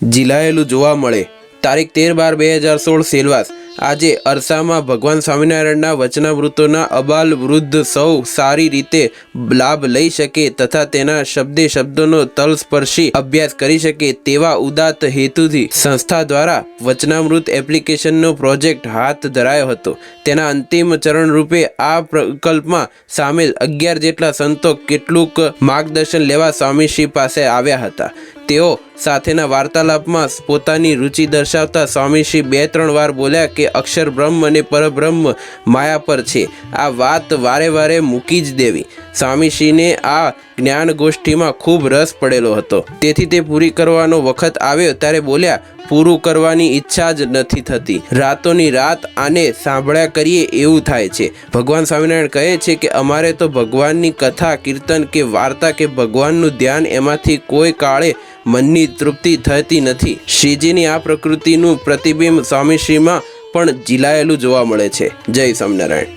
ઝીલાયેલું જોવા મળે। તારીખ 13/12/2016 સેલવાસ। આજે અરસામાં ભગવાન સ્વામિનારાયણના વચનામૃતોના અબાલ વૃદ્ધ સૌ સારી રીતે લાભ લઈ શકે તથા તેના શબ્દે શબ્દોનો તલસ્પર્શી અભ્યાસ કરી શકે તેવા ઉદાત્ત હેતુથી સંસ્થા દ્વારા વચનામૃત એપ્લિકેશનનો પ્રોજેક્ટ હાથ ધરાયો હતો। તેના અંતિમ ચરણ રૂપે આ પ્રકલ્પમાં સામેલ 11 જેટલા સંતો કેટલુંક માર્ગદર્શન લેવા સ્વામીશ્રી પાસે આવ્યા હતા। તેઓ સાથેના વાર્તાલાપમાં પોતાની રુચિ દર્શાવતા સ્વામીશ્રી 2-3 વાર બોલ્યા કે અક્ષર બ્રહ્મ અને પરબ્રહ્મ માયા પર છે, આ વાત વારે વારે મૂકી જ દેવી। સ્વામીશ્રીને આ જ્ઞાન ગોષ્ઠીમાં ખૂબ રસ પડેલો હતો, તેથી તે પૂરી કરવાનો વખત આવ્યો ત્યારે બોલ્યા, પૂરું કરવાની ઈચ્છા જ નથી થતી, રાતોની રાત આને સાંભળ્યા કરીએ એવું થાય છે। ભગવાન સ્વામિનારાયણ કહે છે કે અમારે તો ભગવાનની કથા કીર્તન કે વાર્તા કે ભગવાનનું ધ્યાન એમાંથી કોઈ કાળે મનની તૃપ્તિ થતી નથી। શ્રીજીની આ પ્રકૃતિનું પ્રતિબિંબ સ્વામીશ્રીમાં પણ ઝીલાયેલું જોવા મળે છે। જય સ્વામિનારાયણ।